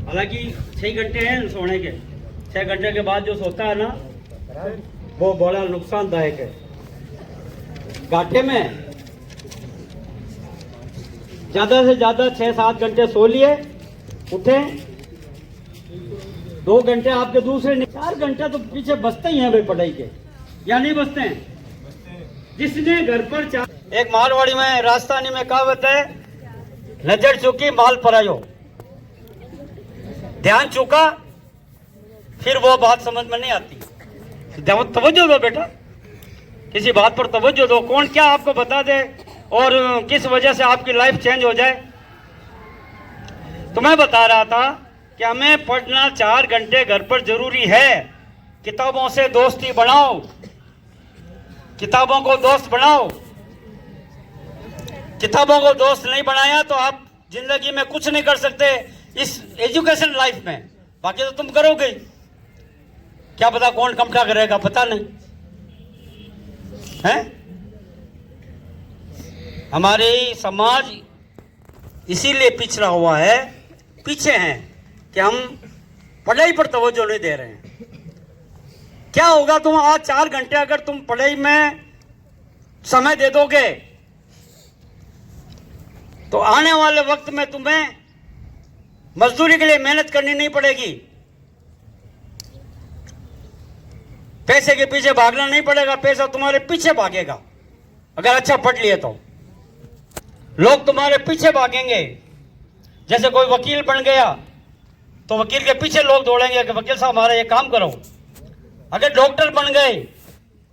हालांकि 6 घंटे हैं सोने के, 6 घंटे के बाद जो सोता है ना वो बड़ा नुकसानदायक है। घाटे में ज्यादा से ज्यादा 6-7 घंटे सो लिए, उठे 2 घंटे आपके दूसरे 4 घंटे तो पीछे बचते ही हैं भाई पढ़ाई के, या नहीं बचते हैं? जिसने घर पर एक मारवाड़ी में राजस्थानी में कहावत है, नजर चुकी माल परायो। ध्यान चुका फिर वो बात समझ में नहीं आती। तवज्जो दो बेटा, किसी बात पर तवज्जो दो। कौन क्या आपको बता दे और किस वजह से आपकी लाइफ चेंज हो जाए। तो मैं बता रहा था कि हमें पढ़ना 4 घंटे घर पर जरूरी है। किताबों से दोस्ती बनाओ, किताबों को दोस्त बनाओ। किताबों को दोस्त नहीं बनाया तो आप जिंदगी में कुछ नहीं कर सकते इस एजुकेशन लाइफ में। बाकी तो तुम करोगे, क्या पता कौन कमठा करेगा, पता नहीं है। हमारे समाज इसीलिए पिछड़ा हुआ है, पीछे हैं कि हम पढ़ाई पर तवज्जो नहीं दे रहे हैं। क्या होगा, तुम आज 4 घंटे अगर तुम पढ़ाई में समय दे दोगे तो आने वाले वक्त में तुम्हें मजदूरी के लिए मेहनत करनी नहीं पड़ेगी, पैसे के पीछे भागना नहीं पड़ेगा, पैसा तुम्हारे पीछे भागेगा। अगर अच्छा पढ़ लिए तो लोग तुम्हारे पीछे भागेंगे। जैसे कोई वकील बन गया तो वकील के पीछे लोग दौड़ेंगे कि वकील साहब हमारा ये काम करो। अगर डॉक्टर बन गए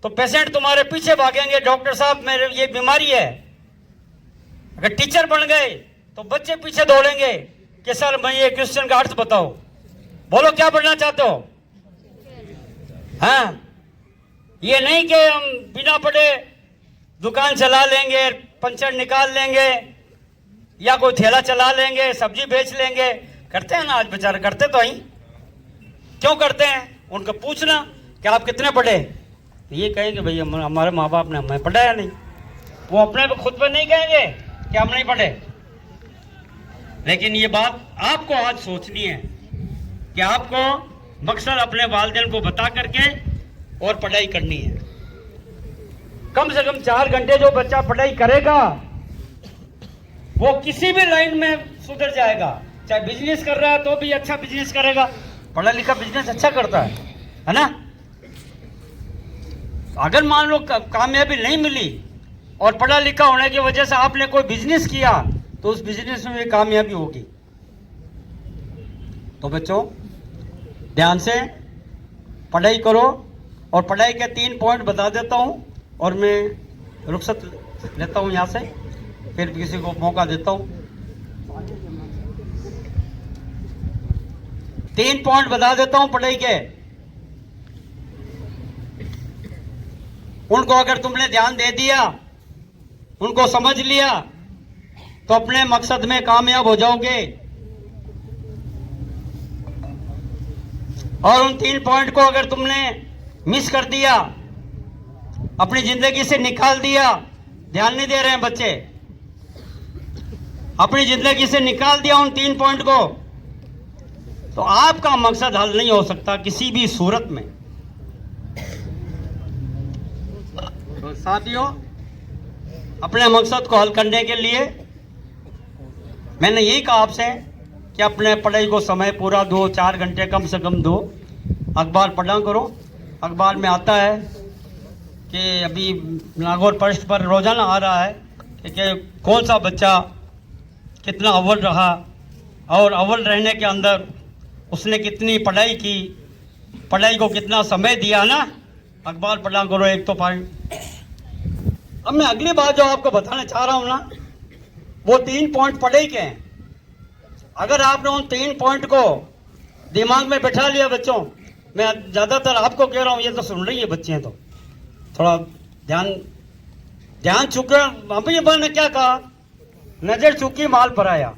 तो पेशेंट तुम्हारे पीछे भागेंगे, डॉक्टर साहब मेरे ये बीमारी है। अगर टीचर बन गए तो बच्चे पीछे दौड़ेंगे कि सर मैं ये क्वेश्चन का अर्थ बताओ। बोलो क्या बनना चाहते हो? हाँ, ये नहीं कि हम बिना पढ़े दुकान चला लेंगे, पंचर निकाल लेंगे या कोई ठेला चला लेंगे, सब्जी बेच लेंगे। करते हैं ना आज बेचारे, करते तो ही। क्यों करते हैं? उनको पूछना कि आप कितने पढ़े, तो ये कहेंगे भैया हमारे माँ बाप ने हमें पढ़ाया नहीं। वो अपने पे खुद पे नहीं कहेंगे कि हम नहीं पढ़े। लेकिन ये बात आपको आज सोचनी है कि आपको मकसद अपने वालिदैन को बता करके और पढ़ाई करनी है। कम से कम 4 घंटे जो बच्चा पढ़ाई करेगा वो किसी भी लाइन में सुधर जाएगा। चाहे बिजनेस कर रहा है तो भी अच्छा बिजनेस करेगा, पढ़ा लिखा बिजनेस अच्छा करता है ना। अगर मान लो कामयाबी नहीं मिली और पढ़ा लिखा होने की वजह से आपने कोई बिजनेस किया तो उस बिजनेस में भी कामयाबी होगी। तो बच्चों ध्यान से पढ़ाई करो। और पढ़ाई के 3 पॉइंट बता देता हूं और मैं रुखसत लेता हूं यहां से, फिर किसी को मौका देता हूं। 3 पॉइंट बता देता हूं पढ़ाई के। उनको अगर तुमने ध्यान दे दिया, उनको समझ लिया तो अपने मकसद में कामयाब हो जाओगे। और उन 3 पॉइंट को अगर तुमने मिस कर दिया, अपनी जिंदगी से निकाल दिया, ध्यान नहीं दे रहे हैं बच्चे, अपनी जिंदगी से निकाल दिया उन 3 पॉइंट को, तो आपका मकसद हल नहीं हो सकता किसी भी सूरत में। तो साथियों, अपने मकसद को हल करने के लिए मैंने यही कहा आपसे कि अपने पढ़ाई को समय पूरा दो, 4 घंटे कम से कम दो। अखबार पढ़ा करो। अखबार में आता है कि अभी नागौर पृष्ठ पर रोजाना आ रहा है कि कौन सा बच्चा कितना अव्वल रहा और अव्वल रहने के अंदर उसने कितनी पढ़ाई की, पढ़ाई को कितना समय दिया ना। अखबार पढ़ा करो। एक तो पॉइंट। अब मैं अगली बात जो आपको बताना चाह रहा हूँ ना, वो 3 पॉइंट पढ़ाई के हैं। अगर आपने उन 3 पॉइंट को दिमाग में बैठा लिया बच्चों, मैं ज़्यादातर आपको कह रहा हूँ, ये तो सुन रही है बच्चे हैं तो थोड़ा ध्यान चुका। अभी ने क्या कहा, नजर चुकी माल पराया।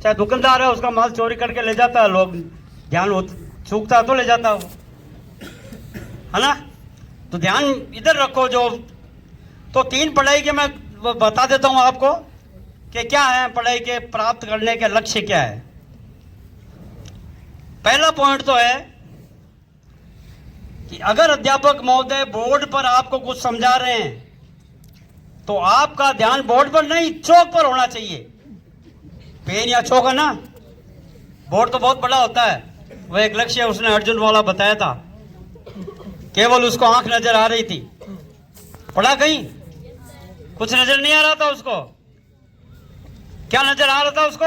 चाहे दुकानदार है उसका माल चोरी करके ले जाता है, लोग ध्यान चूकता तो ले जाता है ना। तो ध्यान इधर रखो। जो तो 3 पढ़ाई के मैं बता देता हूं आपको कि क्या है पढ़ाई के प्राप्त करने के लक्ष्य क्या है। पहला पॉइंट तो है कि अगर अध्यापक महोदय बोर्ड पर आपको कुछ समझा रहे हैं तो आपका ध्यान बोर्ड पर नहीं, चौक पर होना चाहिए। पेन या चौक है ना, बोर्ड तो बहुत बड़ा होता है। वह एक लक्ष्य उसने अर्जुन वाला बताया था, केवल उसको आंख नजर आ रही थी। पढ़ा कहीं कुछ नजर नहीं आ रहा था उसको। क्या नजर आ रहा था उसको?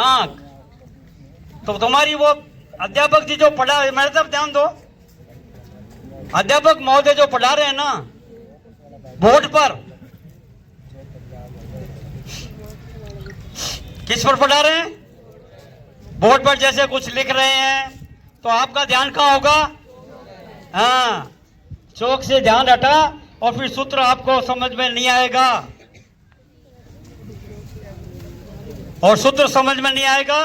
आंख। तो तुम्हारी वो अध्यापक जी जो पढ़ा, मेरे तरफ ध्यान दो, अध्यापक महोदय जो पढ़ा रहे हैं ना बोर्ड पर, किस पर पढ़ा रहे हैं? बोर्ड पर जैसे कुछ लिख रहे हैं तो आपका ध्यान कहाँ होगा? हाँ, चौक से ध्यान हटा और फिर सूत्र आपको समझ में नहीं आएगा, और सूत्र समझ में नहीं आएगा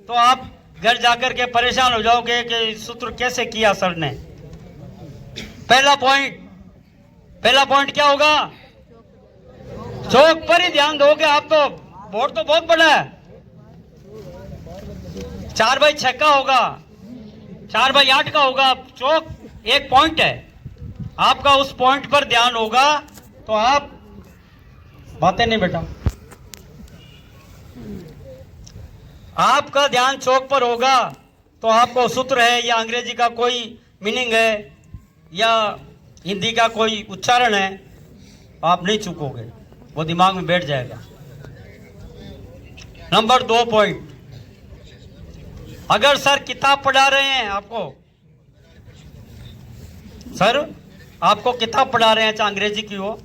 तो आप घर जाकर के परेशान हो जाओगे कि सूत्र कैसे किया सर ने। पहला पॉइंट क्या होगा? चौक पर ही ध्यान दोगे आप। तो बोर्ड तो बहुत बड़ा है, 4x6 का होगा, 4x8 का होगा। चौक एक पॉइंट है, आपका उस पॉइंट पर ध्यान होगा तो आप बातें नहीं बेटा, आपका ध्यान चौक पर होगा तो आपको सूत्र है या अंग्रेजी का कोई मीनिंग है या हिंदी का कोई उच्चारण है, आप नहीं चूकोगे, वो दिमाग में बैठ जाएगा। नंबर 2 पॉइंट, अगर सर किताब पढ़ा रहे हैं आपको, सर आपको किताब पढ़ा रहे हैं, चाहे अंग्रेजी की हो,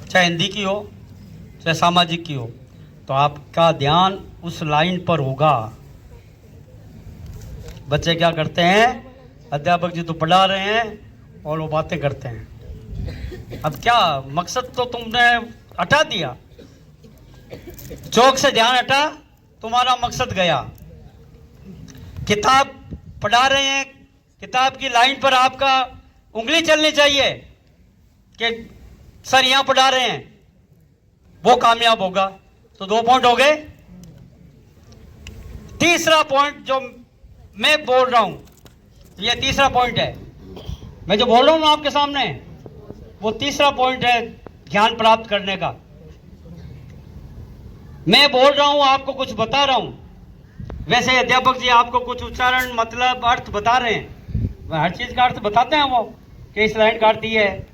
चाहे हिंदी की हो, चाहे सामाजिक की हो, तो आपका ध्यान उस लाइन पर होगा। बच्चे क्या करते हैं? अध्यापक जी तो पढ़ा रहे हैं और वो बातें करते हैं। अब क्या मकसद तो तुमने हटा दिया, चौक से ध्यान हटा, तुम्हारा मकसद गया। किताब पढ़ा रहे हैं, किताब की लाइन पर आपका उंगली चलनी चाहिए कि सर यहां पढ़ा रहे हैं, वो कामयाब होगा। तो 2 पॉइंट हो गए। तीसरा पॉइंट जो मैं बोल रहा हूं, ये तीसरा पॉइंट है, मैं जो बोल रहा हूं ना आपके सामने, वो तीसरा पॉइंट है ज्ञान प्राप्त करने का। मैं बोल रहा हूं, आपको कुछ बता रहा हूं, वैसे अध्यापक जी आपको कुछ उच्चारण मतलब अर्थ बता रहे हैं, हर चीज का अर्थ बताते हैं वो कि इस लाइन का अर्थ ये है,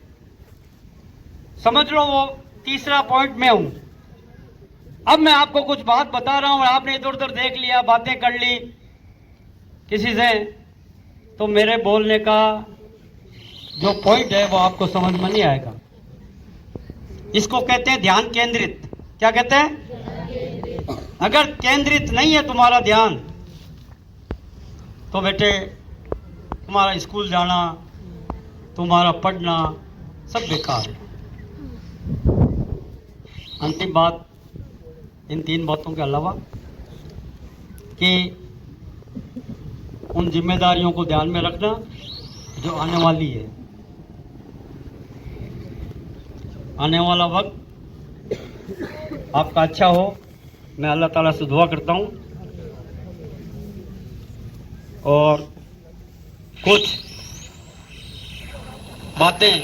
समझ लो वो तीसरा पॉइंट में हूं। अब मैं आपको कुछ बात बता रहा हूं, आपने इधर उधर देख लिया, बातें कर ली किसी से, तो मेरे बोलने का जो पॉइंट है वो आपको समझ में नहीं आएगा। इसको कहते हैं ध्यान केंद्रित। क्या कहते हैं? अगर केंद्रित नहीं है तुम्हारा ध्यान तो बेटे तुम्हारा स्कूल जाना, तुम्हारा पढ़ना सब बेकार है। अंतिम बात, इन 3 बातों के अलावा, कि उन जिम्मेदारियों को ध्यान में रखना जो आने वाली है। आने वाला वक्त आपका अच्छा हो, मैं अल्लाह ताला से दुआ करता हूँ। और कुछ बातें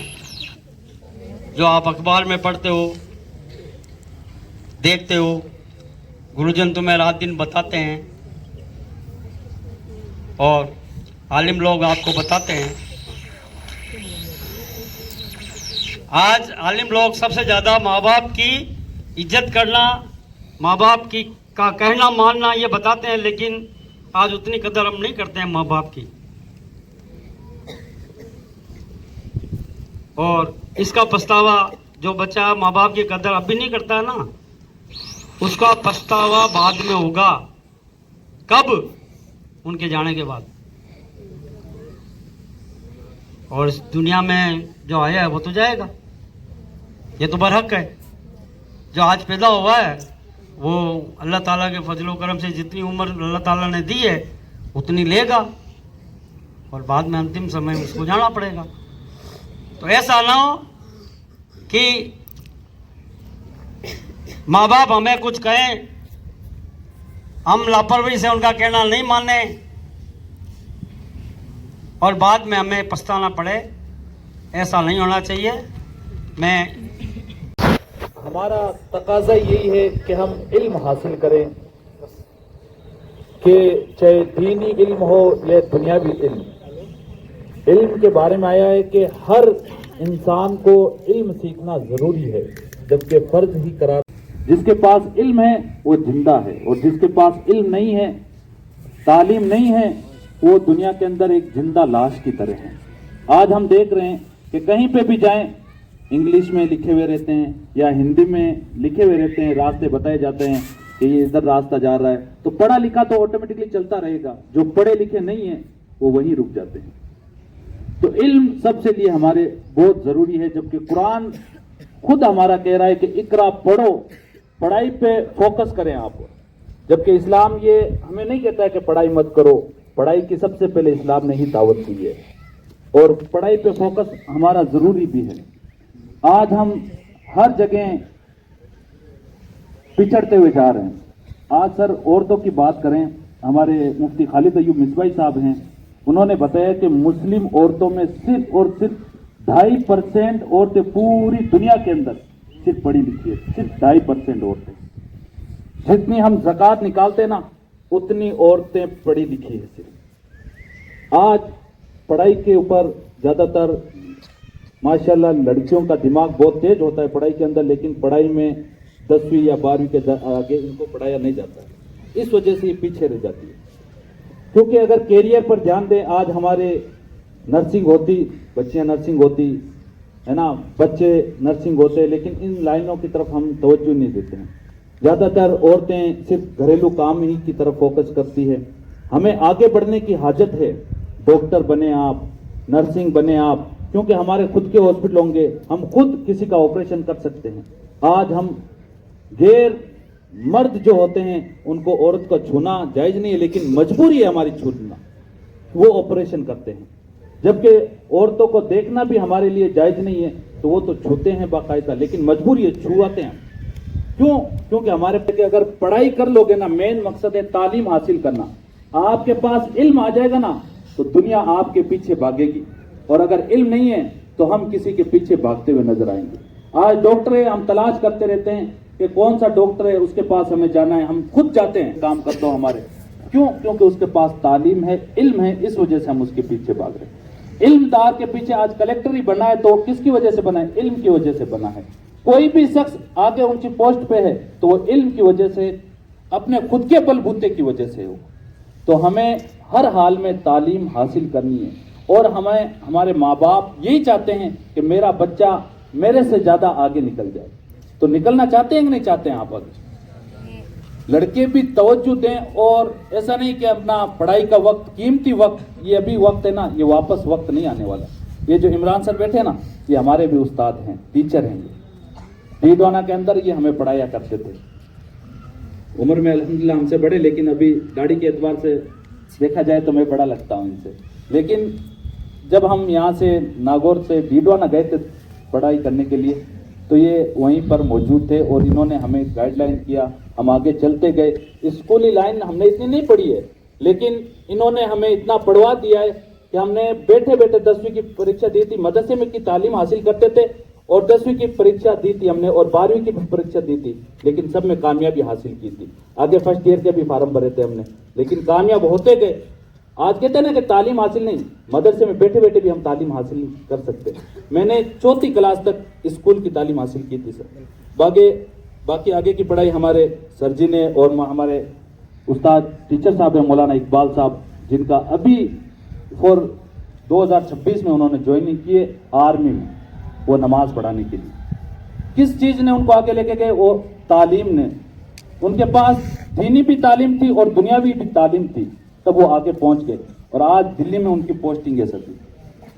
जो आप अखबार में पढ़ते हो, देखते हो, गुरुजन तुम्हें रात दिन बताते हैं और आलिम लोग आपको बताते हैं। आज आलिम लोग सबसे ज़्यादा माँ बाप की इज्जत करना, माँ बाप की का कहना मानना ये बताते हैं, लेकिन आज उतनी कदर हम नहीं करते हैं माँ बाप की। और इसका पछतावा, जो बच्चा माँ बाप की कदर अभी नहीं करता है ना, उसका पछतावा बाद में होगा। कब? उनके जाने के बाद। और इस दुनिया में जो आया है वो तो जाएगा, ये तो बरहक है। जो आज पैदा हुआ है वो अल्लाह ताला के फजलो करम से जितनी उम्र अल्लाह ताला ने दी है उतनी लेगा, और बाद में अंतिम समय में उसको जाना पड़ेगा। तो ऐसा ना हो कि माँ बाप हमें कुछ कहें हम लापरवाही से उनका कहना नहीं माने और बाद में हमें पछताना पड़े, ऐसा नहीं होना चाहिए। मैं हमारा तकाजा यही है कि हम इल्म हासिल करें, कि चाहे दीनी इल्म हो या दुनियावी इल्म। इल्म के बारे में आया है कि हर इंसान को इल्म सीखना जरूरी है, जबकि फर्ज ही करार। जिसके पास इल्म है वो जिंदा है, और जिसके पास इल्म नहीं है, तालीम नहीं है, वो दुनिया के अंदर एक जिंदा लाश की तरह है। आज हम देख रहे हैं कि कहीं पे भी जाएं इंग्लिश में लिखे हुए रहते हैं या हिंदी में लिखे हुए रहते हैं, रास्ते बताए जाते हैं कि ये इधर रास्ता जा रहा है। तो पढ़ा लिखा तो ऑटोमेटिकली चलता रहेगा, जो पढ़े लिखे नहीं है वो वहीं रुक जाते हैं। तो इल्म सबसे लिए हमारे बहुत जरूरी है, जबकि कुरान खुद हमारा कह रहा है कि इकरा पढ़ो, पढ़ाई पे फोकस करें आप। जबकि इस्लाम ये हमें नहीं कहता है कि पढ़ाई मत करो, पढ़ाई की सबसे पहले इस्लाम ने ही दावत दी है, और पढ़ाई पे फोकस हमारा जरूरी भी है। आज हम हर जगह पिछड़ते हुए जा रहे हैं। आज सर औरतों की बात करें, हमारे मुफ्ती खालिद अय्यूब मिसबाई साहब हैं, उन्होंने बताया कि मुस्लिम औरतों में सिर्फ और सिर्फ 2.5% औरतें पूरी दुनिया के अंदर सिर्फ पढ़ी लिखी है, सिर्फ 2.5% औरतें। जितनी हम ज़कात निकालते ना उतनी औरतें पढ़ी लिखी है सिर्फ। आज पढ़ाई के ऊपर ज़्यादातर माशाल्लाह लड़कियों का दिमाग बहुत तेज होता है पढ़ाई के अंदर, लेकिन पढ़ाई में 10वीं या 12वीं के आगे इनको पढ़ाया नहीं जाता है। इस वजह से ये पीछे रह जाती है। क्योंकि अगर कैरियर पर ध्यान दें, आज हमारे नर्सिंग होती, बच्चियां नर्सिंग होती है ना, बच्चे नर्सिंग होते हैं, लेकिन इन लाइनों की तरफ हम तवज्जो नहीं देते हैं। ज़्यादातर औरतें सिर्फ घरेलू काम ही की तरफ फोकस करती है। हमें आगे बढ़ने की हाजत है, डॉक्टर बने आप, नर्सिंग बने आप, क्योंकि हमारे खुद के हॉस्पिटल होंगे, हम खुद किसी का ऑपरेशन कर सकते हैं। आज हम गैर मर्द जो होते हैं उनको औरत को छूना जायज नहीं है, लेकिन मजबूरी है हमारी छूना, वो ऑपरेशन करते हैं। जबकि औरतों को देखना भी हमारे लिए जायज नहीं है, तो वो तो छूते हैं बाकायदा, लेकिन मजबूरी है, छुआते हैं। क्यों? क्योंकि हमारे पे अगर पढ़ाई कर लोगे ना, मेन मकसद है तालीम हासिल करना। आपके पास इल्म आ जाएगा ना तो दुनिया आपके पीछे भागेगी, और अगर इल्म नहीं है तो हम किसी के पीछे भागते हुए नजर आएंगे। आज डॉक्टर है, हम तलाश करते रहते हैं कि कौन सा डॉक्टर है, उसके पास हमें जाना है, हम खुद जाते हैं काम करते हो हमारे। क्यों? क्योंकि उसके पास तालीम है, इल्म है, इस वजह से हम उसके पीछे भाग रहे हैं। इल्मदार के पीछे आज कलेक्टर ही बना है तो किसकी वजह से बना है? इल्म की वजह से बना है। कोई भी शख्स आगे ऊंची पोस्ट पे है तो वो इल्म की वजह से, अपने खुद के बलबूते की वजह से हो। तो हमें हर हाल में तालीम हासिल करनी है, और हमें हमारे माँ बाप यही चाहते हैं कि मेरा बच्चा मेरे से ज्यादा आगे निकल जाए। तो निकलना चाहते हैं कि नहीं चाहते हैं आप? आगे लड़के भी तवज्जो दें, और ऐसा नहीं कि अपना पढ़ाई का वक्त, कीमती वक्त, ये अभी वक्त है ना, ये वापस वक्त नहीं आने वाला। ये जो इमरान सर बैठे ना, ये हमारे भी उस्ताद हैं, टीचर हैं। दीदवाना के अंदर ये हमें पढ़ाया करते थे। उम्र में अल्हम्दुलिल्लाह हमसे बड़े, लेकिन अभी दाढ़ी के एतबार से देखा जाए तो मैं बड़ा लगता हूँ इनसे। लेकिन जब हम यहाँ से नागौर से दीदवाना गए थे पढ़ाई करने के लिए, तो ये वहीं पर मौजूद थे और इन्होंने हमें गाइडलाइन किया, हम आगे चलते गए। स्कूली लाइन हमने इतनी नहीं पढ़ी है, लेकिन इन्होंने हमें इतना पढ़वा दिया है कि हमने बैठे बैठे 10वीं की परीक्षा दी थी, मदरसे में की तालीम हासिल करते थे, और 10वीं की परीक्षा दी थी हमने, और 12वीं की परीक्षा दी थी, लेकिन सब में कामयाबी हासिल की थी। आगे फर्स्ट ईयर के भी फार्म भरे थे हमने, लेकिन कामयाब होते गए। आज कहते हैं ना कि तालीम हासिल नहीं, मदरसे में बैठे बैठे भी हम तालीम हासिल कर सकते हैं। मैंने 4वीं क्लास तक स्कूल की तालीम हासिल की थी सर। बाकी आगे की पढ़ाई हमारे सर जी ने, और हमारे उस्ताद टीचर साहब हैं मौलाना इकबाल साहब, जिनका अभी 2026 में उन्होंने ज्वाइनिंग की है आर्मी में, वो नमाज पढ़ाने के लिए। किस चीज़ ने उनको आगे लेके गए? वो तालीम ने। उनके पास दीनी भी तालीम थी और दुनियावी भी तालीम थी, तब वो आगे पहुंच गए, और आज दिल्ली में उनकी पोस्टिंग है सभी।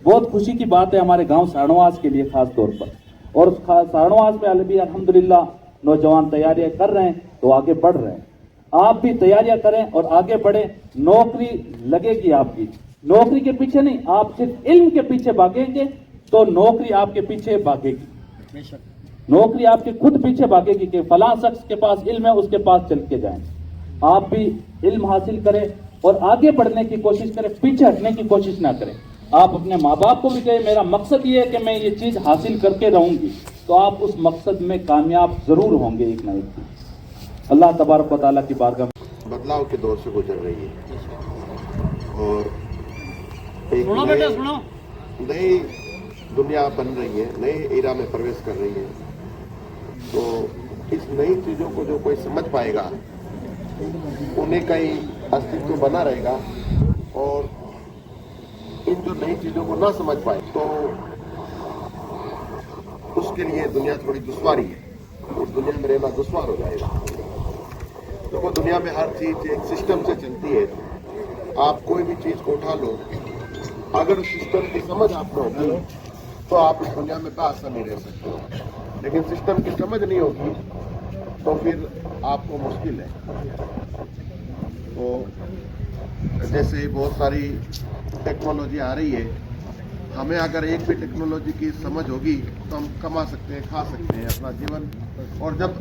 बहुत खुशी की बात है हमारे गांव सारणवास के लिए खास तौर पर, और सारणवास में भी अल्हम्दुलिल्लाह नौजवान तैयारियां कर रहे हैं तो आगे बढ़ रहे हैं। आप भी तैयारियां करें और आगे बढ़ें, नौकरी लगेगी आपकी। नौकरी के पीछे नहीं, आप सिर्फ इल्म के पीछे भागेंगे तो नौकरी आपके पीछे भागेगी। नौकरी आपके खुद पीछे भागेगी कि फलां शख्स के पास इल्म है, उसके पास चल के जाएं। आप भी इल्म हासिल करें और आगे बढ़ने की कोशिश करें, पीछे हटने की कोशिश ना करें। आप अपने माँ बाप को भी कहें मेरा मकसद ये है कि मैं ये चीज हासिल करके रहूंगी, तो आप उस मकसद में कामयाब जरूर होंगे एक ना एक दिन। अल्लाह तबारक व तआला की बारगाह में बदलाव के दौर से गुजर रही है और एक सुनो बेटा सुनो, नई दुनिया बन रही है, नए एरा में प्रवेश कर रही है। तो इस नई चीजों को जो कोई समझ पाएगा उन्हें का ही अस्तित्व बना रहेगा, और इन जो नई चीजों को ना समझ पाए तो उसके लिए दुनिया थोड़ी दुश्वारी है, उस दुनिया में रहना दुश्वार हो जाएगा। देखो दुनिया में हर चीज एक सिस्टम से चलती है। आप कोई भी चीज को उठा लो, अगर उस सिस्टम की समझ आपको होगी तो आप इस दुनिया में आसानी रह सकते हो, लेकिन सिस्टम की समझ नहीं होगी तो फिर आपको मुश्किल है। तो जैसे बहुत सारी टेक्नोलॉजी आ रही है, हमें अगर एक भी टेक्नोलॉजी की समझ होगी तो हम कमा सकते हैं, खा सकते हैं अपना जीवन। और जब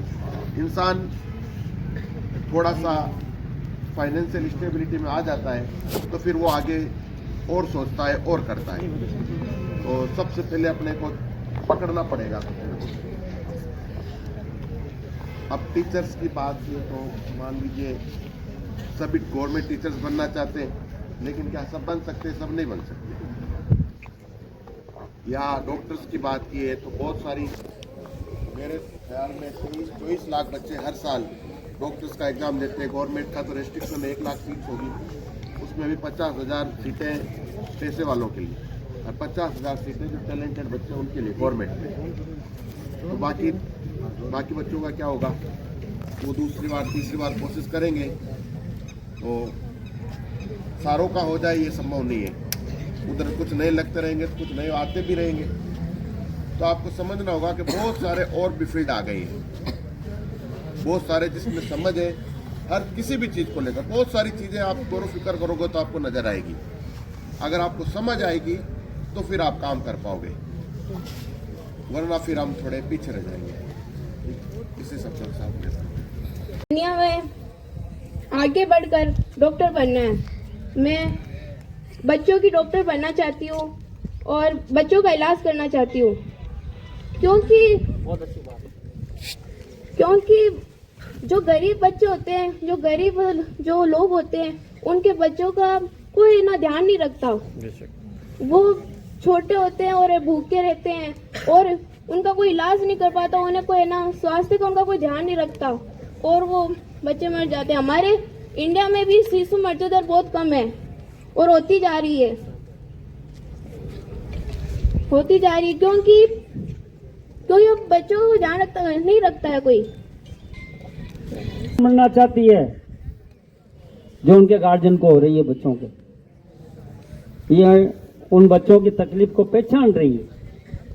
इंसान थोड़ा सा फाइनेंशियल स्टेबिलिटी में आ जाता है तो फिर वो आगे और सोचता है और करता है। तो सबसे पहले अपने को पकड़ना पड़ेगा। अब टीचर्स की बात है तो मान लीजिए सभी गवर्नमेंट टीचर्स बनना चाहते हैं, लेकिन क्या सब बन सकते हैं? सब नहीं बन सकते। या डॉक्टर्स की बात की है तो बहुत सारी, मेरे ख्याल में 23-24 लाख बच्चे हर साल डॉक्टर्स का एग्जाम देते हैं। गवर्नमेंट का तो रेस्ट्रिक्शन 1 लाख सीट होगी, उसमें भी 50,000 सीटें पैसे वालों के लिए और 50,000 सीटें जो टैलेंटेड बच्चे उनके लिए गवर्नमेंट में। तो बाकी बच्चों का क्या होगा? वो दूसरी बार तीसरी बार कोशिश करेंगे तो सारों का हो जाए ये संभव नहीं है। उधर कुछ नए लगते रहेंगे तो कुछ नए आते भी रहेंगे। तो आपको समझना होगा कि बहुत सारे और भी फील्ड आ गए हैं, बहुत सारे जिसमें समझ है हर किसी भी चीज़ को लेकर। बहुत सारी चीज़ें आप गौर फिक्र करोगे तो आपको नजर आएगी। अगर आपको समझ आएगी तो फिर आप काम कर पाओगे, वरना फिर हम थोड़े पीछे रह जाएंगे। इसी सबसे साथ दुनिया में आगे बढ़कर डॉक्टर बनना है। मैं बच्चों की डॉक्टर बनना चाहती हूँ और बच्चों का इलाज करना चाहती हूँ, क्योंकि जो गरीब बच्चे होते हैं, जो गरीब जो लोग होते हैं, उनके बच्चों का कोई ना ध्यान नहीं रखता। वो छोटे होते हैं और भूखे रहते हैं और उनका कोई इलाज नहीं कर पाता, उन्हें कोई ना स्वास्थ्य का उनका कोई ध्यान नहीं रखता और वो बच्चे मर जाते हैं। हमारे इंडिया में भी शिशु मृत्यु दर बहुत कम है और होती जा रही है क्योंकि अब बच्चों को ध्यान नहीं रखता है कोई। बनना चाहती है जो उनके गार्जियन को हो रही है बच्चों के, ये उन बच्चों की तकलीफ को पहचान रही है,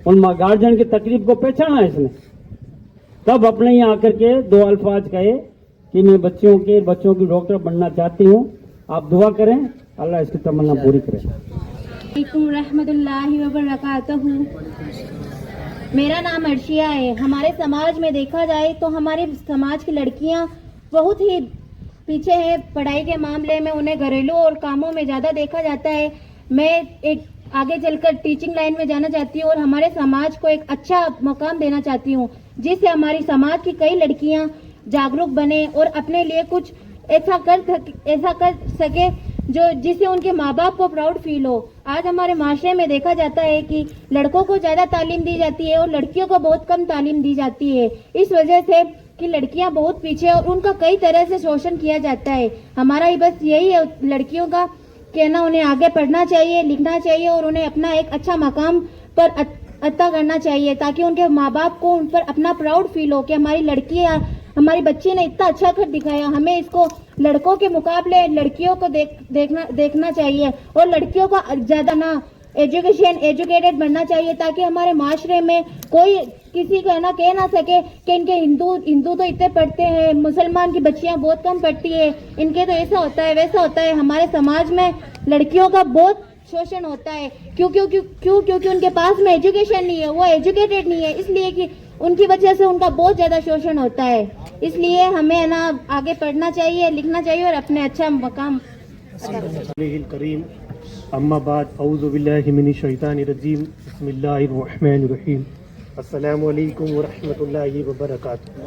उन गार्जियन की तकलीफ को पहचाना है इसने, तब अपने यहाँ आकर के 2 अल्फाज कहे कि मैं बच्चों की डॉक्टर बनना चाहती हूँ। आप दुआ करें, अल्लाह इसकी तमन्ना पूरी करे। वालेकुम रहमतुल्लाहि व बरकातहू। मेरा नाम अर्शिया है। हमारे समाज में देखा जाए तो हमारे समाज की लड़कियां बहुत ही पीछे है पढ़ाई के मामले में। उन्हें घरेलू और कामों में ज़्यादा देखा जाता है। मैं एक आगे चलकर टीचिंग लाइन में जाना चाहती हूँ और हमारे समाज को एक अच्छा मकाम देना चाहती हूँ, जिससे हमारी समाज की कई लड़कियां जागरूक बने और अपने लिए कुछ ऐसा कर सके जो जिससे उनके माँ बाप को प्राउड फील हो। आज हमारे माशरे में देखा जाता है कि लड़कों को ज्यादा तालीम दी जाती है और लड़कियों को बहुत कम तालीम दी जाती है। इस वजह से कि लड़कियां बहुत पीछे और उनका कई तरह से शोषण किया जाता है। हमारा ही बस यही है लड़कियों का कहना, उन्हें आगे पढ़ना चाहिए, लिखना चाहिए और उन्हें अपना एक अच्छा मकाम पर अता करना चाहिए, ताकि उनके माँ बाप को उन पर अपना प्राउड फील हो कि हमारी बच्ची ने इतना अच्छा कर दिखाया। हमें इसको लड़कों के मुकाबले लड़कियों को देखना चाहिए और लड़कियों का ज्यादा ना एजुकेटेड बनना चाहिए, ताकि हमारे माशरे में कोई किसी का ना कह ना सके कि इनके हिंदू तो इतने पढ़ते हैं, मुसलमान की बच्चियां बहुत कम पढ़ती है, इनके तो ऐसा होता है वैसा होता है। हमारे समाज में लड़कियों का बहुत शोषण होता है। क्योंकि उनके पास में एजुकेशन नहीं है, वो एजुकेटेड नहीं है, इसलिए कि उनकी वजह से उनका बहुत ज़्यादा शोषण होता है। इसलिए हमें है ना आगे पढ़ना चाहिए, लिखना चाहिए और अपने अच्छा मकाम करीम। अम्मा बाद औज़ु बिल्लाहि मिनश शैतानिर रजीम। बिस्मिल्लाहिर रहमानिर रहीम। अस्सलामु अलैकुम व रहमतुल्लाहि व बरकातुहू।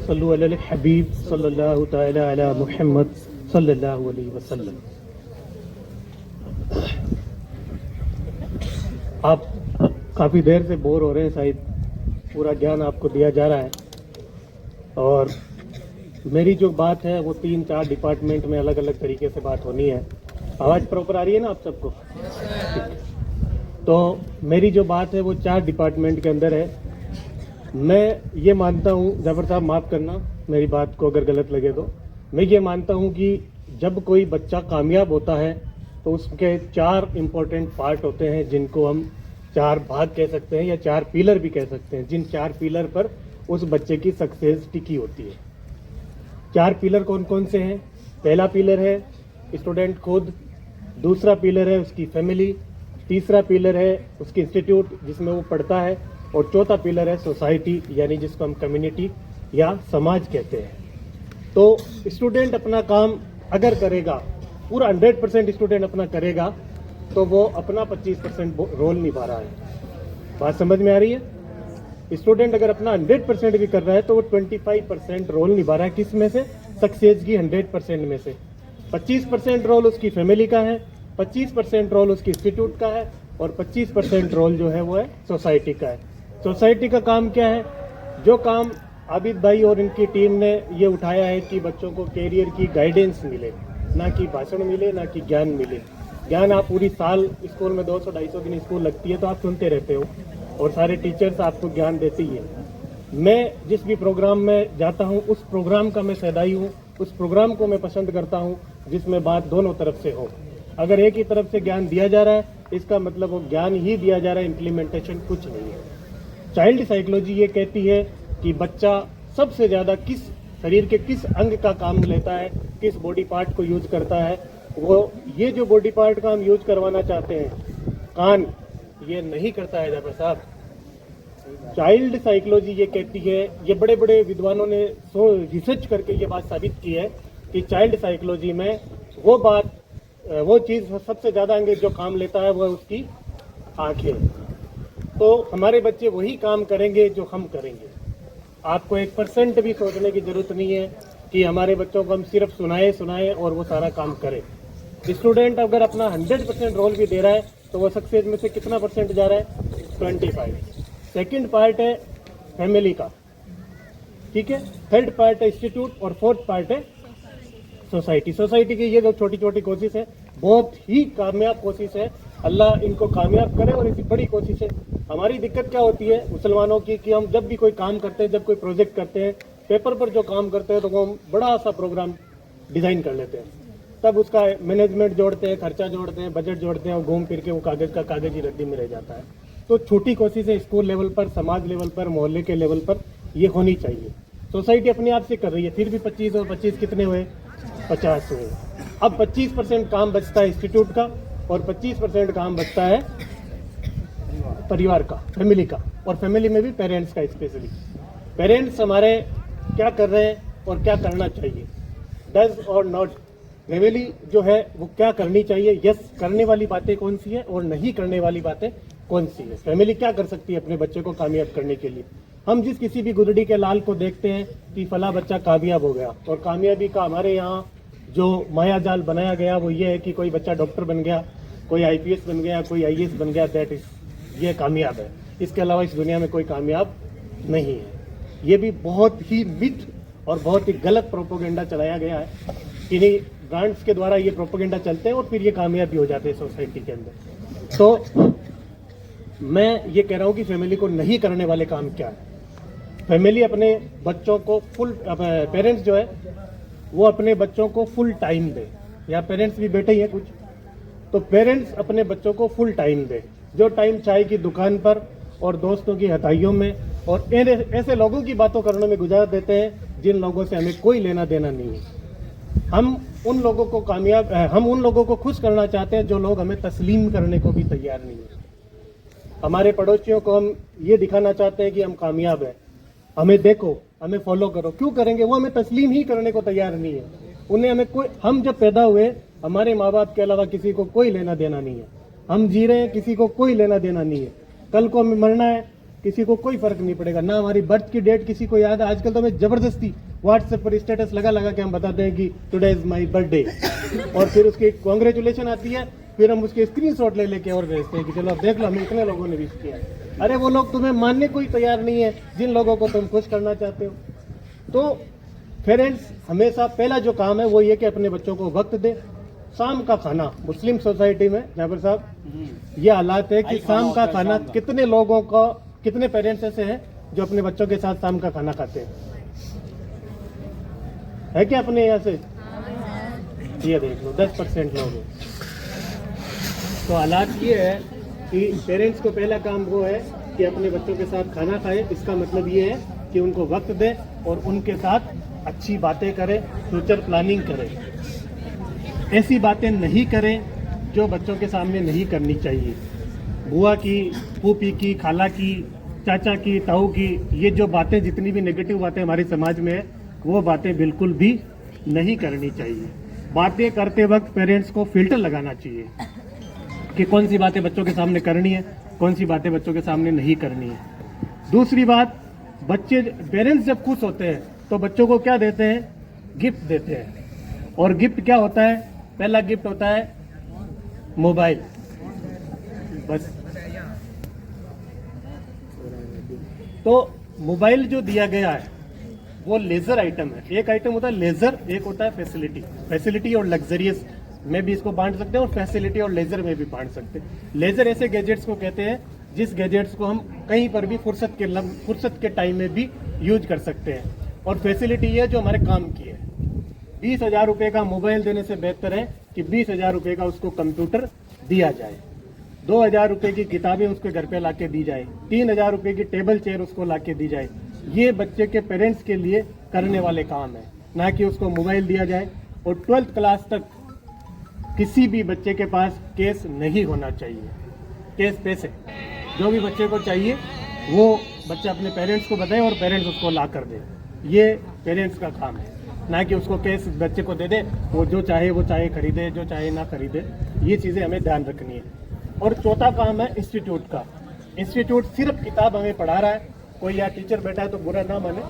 सल्लु अलल हबीब सल्लल्लाहु तआला अला मुहम्मद सल्लल्लाहु अलैहि वसल्लम। आप काफ़ी देर से बोर हो रहे हैं, शायद पूरा ज्ञान आपको दिया जा रहा है। और मेरी जो बात है वो 3-4 डिपार्टमेंट में अलग अलग तरीके से बात होनी है। आवाज़ प्रॉपर आ रही है ना आप सबको? तो मेरी जो बात है वो 4 डिपार्टमेंट के अंदर है। मैं ये मानता हूँ, जफर साहब माफ़ करना मेरी बात को अगर गलत लगे तो, मैं ये मानता हूँ कि जब कोई बच्चा कामयाब होता है तो उसके 4 इम्पोर्टेंट पार्ट होते हैं जिनको हम 4 भाग कह सकते हैं या 4 पिलर भी कह सकते हैं, जिन 4 पिलर पर उस बच्चे की सक्सेस टिकी होती है। 4 पिलर कौन कौन से हैं? पहला पिलर है स्टूडेंट खुद, दूसरा पिलर है उसकी फैमिली, तीसरा पिलर है उसकी इंस्टीट्यूट जिसमें वो पढ़ता है, और चौथा पिलर है सोसाइटी यानी जिसको हम कम्युनिटी या समाज कहते हैं। तो स्टूडेंट अपना काम अगर करेगा, पूरा 100% स्टूडेंट अपना करेगा तो वो अपना 25% रोल निभा रहा है। बात समझ में आ रही है? स्टूडेंट अगर अपना 100% भी कर रहा है तो वो 25% रोल निभा रहा है। किस में से? सक्सेस की 100% में से। 25% रोल उसकी फैमिली का है, 25% रोल उसकी इंस्टीट्यूट का है, और 25% रोल जो है वो है सोसाइटी का है। सोसाइटी का काम क्या है? जो काम आबिद भाई और इनकी टीम ने ये उठाया है कि बच्चों को कैरियर की गाइडेंस मिले, ना कि भाषण मिले, ना कि ज्ञान मिले। ज्ञान आप पूरी साल स्कूल में 200-250 दिन स्कूल लगती है तो आप सुनते रहते हो और सारे टीचर्स आपको ज्ञान देते ही है। मैं जिस भी प्रोग्राम में जाता हूँ उस प्रोग्राम का मैं सदाई हूँ, उस प्रोग्राम को मैं पसंद करता हूँ जिसमें बात दोनों तरफ से हो। अगर एक ही तरफ से ज्ञान दिया जा रहा है इसका मतलब वो ज्ञान ही दिया जा रहा है, इम्प्लीमेंटेशन कुछ नहीं है। चाइल्ड साइकोलॉजी ये कहती है कि बच्चा सबसे ज़्यादा किस शरीर के किस अंग का काम लेता है, किस बॉडी पार्ट को यूज करता है। वो ये जो बॉडी पार्ट का हम यूज करवाना चाहते हैं, कान, ये नहीं करता है जाफर साहब। चाइल्ड साइकोलॉजी ये कहती है, ये बड़े बड़े विद्वानों ने रिसर्च करके ये बात साबित की है कि चाइल्ड साइकोलॉजी में वो चीज़ सबसे ज़्यादा अंग जो काम लेता है वो है उसकी आंखें। तो हमारे बच्चे वही काम करेंगे जो हम करेंगे। आपको 1% भी सोचने की जरूरत नहीं है कि हमारे बच्चों को हम सिर्फ सुनाए और वो सारा काम करें। स्टूडेंट अगर अपना 100% रोल भी दे रहा है तो वो सक्सेस में से कितना % जा रहा है? 25। सेकंड पार्ट है फैमिली का, ठीक है। थर्ड पार्ट है इंस्टीट्यूट, और फोर्थ पार्ट है सोसाइटी। सोसाइटी की ये जो छोटी छोटी कोशिश है बहुत ही कामयाब कोशिश है। अल्लाह इनको कामयाब करे और इसी बड़ी कोशिश है। हमारी दिक्कत क्या होती है मुसलमानों की कि हम जब भी कोई काम करते हैं, जब कोई प्रोजेक्ट करते हैं, पेपर पर जो काम करते हैं तो वो हम बड़ा सा प्रोग्राम डिज़ाइन कर लेते हैं, तब उसका मैनेजमेंट जोड़ते हैं, खर्चा जोड़ते हैं, बजट जोड़ते हैं और घूम फिर के वो कागज़ का कागज़ ही रद्दी में रह जाता है। तो छोटी कोशिशें स्कूल लेवल पर, समाज लेवल पर, मोहल्ले के लेवल पर ये होनी चाहिए। सोसाइटी अपने आप से कर रही है, फिर भी 25 और 25 कितने हुए? 50 हुए। अब 25% काम बचता है इंस्टीट्यूट का और 25% काम बचता है परिवार का, फैमिली का। और फैमिली में भी पेरेंट्स का, स्पेशली पेरेंट्स हमारे क्या कर रहे हैं और क्या करना चाहिए, डज और नॉट। फैमिली जो है वो क्या करनी चाहिए, यस करने वाली बातें कौन सी है और नहीं करने वाली बातें कौन सी है। फैमिली क्या कर सकती है अपने बच्चे को कामयाब करने के लिए। हम जिस किसी भी गुदड़ी के लाल को देखते हैं कि फला बच्चा कामयाब हो गया, और कामयाबी का हमारे यहाँ जो माया जाल बनाया गया वो ये है कि कोई बच्चा डॉक्टर बन गया, कोई IPS बन गया, कोई IAS बन गया, दैट इज ये कामयाब है। इसके अलावा इस दुनिया में कोई कामयाब नहीं है। ये भी बहुत ही मिथ और बहुत ही गलत प्रोपोगेंडा चलाया गया है। इन्हीं ब्रांड्स के द्वारा ये प्रोपोगेंडा चलते हैं और फिर ये कामयाब भी हो जाते हैं सोसाइटी के अंदर। तो मैं ये कह रहा हूँ कि फैमिली को नहीं करने वाले काम क्या है। फैमिली अपने बच्चों को फुल, पेरेंट्स जो है वो अपने बच्चों को फुल टाइम दे, या पेरेंट्स भी बैठे ही हैं कुछ, तो पेरेंट्स अपने बच्चों को फुल टाइम दे। जो टाइम चाय की दुकान पर और दोस्तों की हथाइयों में और ऐसे लोगों की बातों करने में गुजार देते हैं जिन लोगों से हमें कोई लेना देना नहीं है। हम उन लोगों को खुश करना चाहते हैं जो लोग हमें तस्लीम करने को भी तैयार नहीं है। हमारे पड़ोसियों को हम ये दिखाना चाहते हैं कि हम कामयाब हैं, हमें देखो, हमें फॉलो करो। क्यों करेंगे? वो हमें तस्लीम ही करने को तैयार नहीं है। उन्हें हमें कोई, हम जब पैदा हुए हमारे माँ बाप के अलावा किसी को कोई लेना देना नहीं है। हम जी रहे हैं, किसी को कोई लेना देना नहीं है। कल को हमें मरना है, किसी को कोई फर्क नहीं पड़ेगा। ना हमारी बर्थ की डेट किसी को याद है। आजकल तो हमें जबरदस्ती व्हाट्सएप पर स्टेटस लगा लगा के हम बताते हैं कि टुडे इज माई बर्थडे, और फिर उसकी कॉन्ग्रेचुलेशन आती है, फिर हम उसके स्क्रीनशॉट ले लेके और भेजते हैं कि चलो अब देख लो हमें इतने लोगों ने विश किया। अरे वो लोग तुम्हें मानने को ही तैयार नहीं है जिन लोगों को तुम खुश करना चाहते हो। तो पेरेंट्स हमेशा पहला जो काम है वो ये कि अपने बच्चों को वक्त दे। शाम का खाना मुस्लिम सोसाइटी में जाबिर साहब ये हालात है कि शाम का खाना कितने लोगों का, कितने पेरेंट्स ऐसे हैं जो अपने बच्चों के साथ शाम का खाना खाते हैं? है क्या अपने यहाँ से? ये देख लो 10% लोग हैं। तो हालात ये है कि पेरेंट्स को पहला काम वो है कि अपने बच्चों के साथ खाना खाए। इसका मतलब ये है कि उनको वक्त दे और उनके साथ अच्छी बातें करें, फ्यूचर प्लानिंग करें। ऐसी बातें नहीं करें जो बच्चों के सामने नहीं करनी चाहिए। बुआ की, फूफी की, खाला की, चाचा की, ताऊ की, ये जो बातें, जितनी भी नेगेटिव बातें हमारे समाज में है, वो बातें बिल्कुल भी नहीं करनी चाहिए। बातें करते वक्त पेरेंट्स को फिल्टर लगाना चाहिए कि कौन सी बातें बच्चों के सामने करनी है, कौन सी बातें बच्चों के सामने नहीं करनी है। दूसरी बात, बच्चे, पेरेंट्स जब खुश होते हैं तो बच्चों को क्या देते हैं? गिफ्ट देते हैं। और गिफ्ट क्या होता है? पहला गिफ्ट होता है मोबाइल। बस। तो मोबाइल जो दिया गया है वो लेजर आइटम है। एक आइटम होता है लेजर, एक होता है फैसिलिटी। फैसिलिटी और लग्जरियस में भी इसको बांट सकते हैं और फैसिलिटी और लेजर में भी बांट सकते हैं। लेजर ऐसे गैजेट्स को कहते हैं जिस गैजेट्स को हम कहीं पर भी फुर्सत के टाइम में भी यूज कर सकते हैं। और फैसिलिटी है जो हमारे काम की है। 20,000 रुपए का मोबाइल देने से बेहतर है कि 20,000 रुपए का उसको कंप्यूटर दिया जाए, 2,000 रुपए की किताबें उसके घर पे लाके दी जाए, 3,000 रुपए की टेबल चेयर उसको लाके दी जाए। ये बच्चे के पेरेंट्स के लिए करने वाले काम है, ना कि उसको मोबाइल दिया जाए। और 12th क्लास तक किसी भी बच्चे के पास कैश नहीं होना चाहिए। कैश, पैसे जो भी बच्चे को चाहिए वो बच्चा अपने पेरेंट्स को बताए और पेरेंट्स उसको ला कर दे। ये पेरेंट्स का काम है, ना कि उसको कैश बच्चे को दे दे, वो जो चाहे वो चाहे खरीदे, जो चाहे ना खरीदे। ये चीज़ें हमें ध्यान रखनी है। और चौथा काम है इंस्टीट्यूट का। इंस्टीट्यूट सिर्फ किताब हमें पढ़ा रहा है। कोई यहाँ टीचर बैठा है तो बुरा ना माने,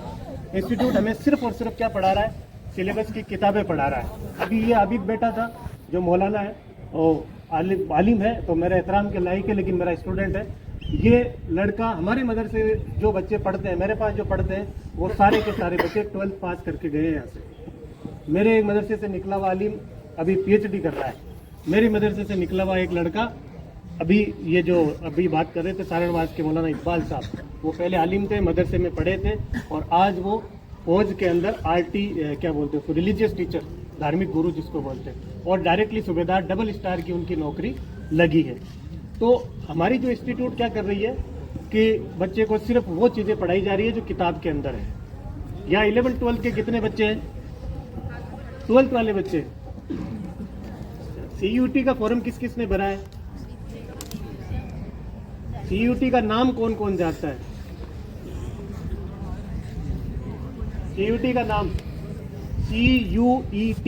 इंस्टीट्यूट हमें सिर्फ और सिर्फ क्या पढ़ा रहा है? सिलेबस की किताबें पढ़ा रहा है। अभी ये आबिद बैठा था जो मौलाना है, वो आलिम है तो मेरा एहतराम के लायक है, लेकिन मेरा स्टूडेंट है। ये लड़का हमारे मदरसे जो बच्चे पढ़ते हैं, मेरे पास जो पढ़ते हैं, वो सारे के सारे बच्चे 12th पास करके गए हैं यहाँ से। मेरे एक मदरसे से निकला हुआ आलिम अभी PhD कर रहा है। मेरे मदरसे से निकला हुआ एक लड़का अभी, ये जो अभी बात कर रहे थे सारणवाज के मौलाना इकबाल साहब, वो पहले आलिम थे, मदरसे में पढ़े थे और आज वो फौज के अंदर RT क्या बोलते हैं, रिलीजियस टीचर, धार्मिक गुरु जिसको बोलते हैं, और डायरेक्टली सूबेदार डबल स्टार की उनकी नौकरी लगी है। तो हमारी जो इंस्टीट्यूट क्या कर रही है कि बच्चे को सिर्फ वो चीज़ें पढ़ाई जा रही है जो किताब के अंदर है। या 11th 12th के कितने बच्चे हैं? 12th वाले बच्चे। CUT का फॉर्म किस किस ने भरा है? CUT का नाम कौन कौन जानता है? CUT का नाम CUET,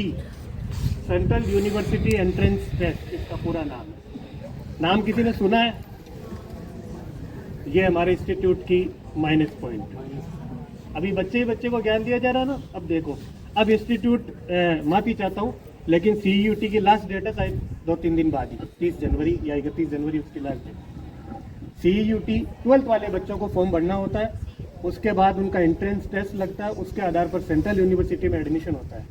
central university entrance test, इसका पूरा नाम है। नाम किसी ने सुना है? ये हमारे इंस्टीट्यूट की माइनस पॉइंट। अभी बच्चे को ज्ञान दिया जा रहा है ना। अब देखो, अब इंस्टीट्यूट, माफी चाहता हूँ, लेकिन CUT की लास्ट डेट है शायद 2-3 दिन बाद ही, 30 जनवरी या 31 जनवरी उसकी लास्ट डेट। CUT 12th वाले बच्चों को फॉर्म भरना होता है, उसके बाद उनका एंट्रेंस टेस्ट लगता है, उसके आधार पर सेंट्रल यूनिवर्सिटी में एडमिशन होता है।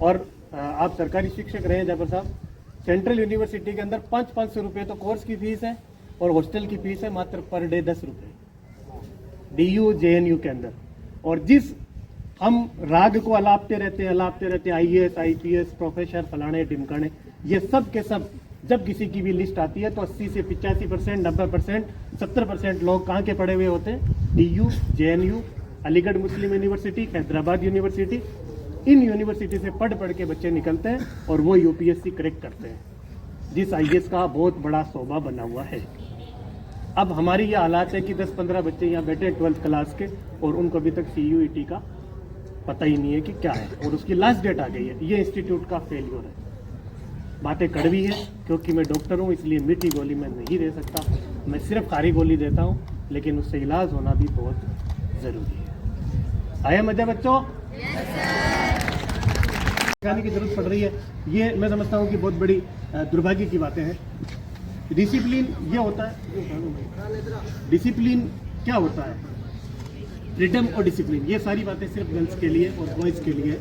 और आप सरकारी शिक्षक रहे हैं जाफर साहब, सेंट्रल यूनिवर्सिटी के अंदर 500 रुपये तो कोर्स की फीस है और हॉस्टल की फीस है मात्र पर डे 10 रुपये DU JNU के अंदर। और जिस हम राग को अलापते रहते हैं IAS IPS प्रोफेसर फलाने ढिमकाने, ये सब के सब जब किसी की भी लिस्ट आती है तो 80 से 85%, 90%, 70% लोग कहाँ के पढ़े हुए होते हैं? DU JNU, Aligarh Muslim university, Hyderabad university. In university से पढ़ के बच्चे निकलते हैं और वो UPSC क्रैक करते हैं, जिस IAS का बहुत बड़ा शोभा बना हुआ है। अब हमारी ये हालात है कि 10-15 बच्चे यहाँ बैठे हैं 12th क्लास के और उनको अभी तक CUET का पता ही नहीं है कि क्या है, और उसकी लास्ट डेट आ गई है। ये इंस्टीट्यूट का फेल्योर है। बातें कड़वी है क्योंकि मैं डॉक्टर हूँ, इसलिए मीठी गोली मैं नहीं दे सकता, मैं सिर्फ खारी गोली देता हूँ, लेकिन उससे इलाज होना भी बहुत ज़रूरी है। आया मजा बच्चों? सिखाने की जरूरत पड़ रही है, ये मैं समझता हूँ कि बहुत बड़ी दुर्भाग्य की बातें हैं। डिसिप्लिन ये होता है, डिसिप्लिन क्या होता है, फ्रीडम और डिसिप्लिन, ये सारी बातें सिर्फ गर्ल्स के लिए और बॉयज़ के लिए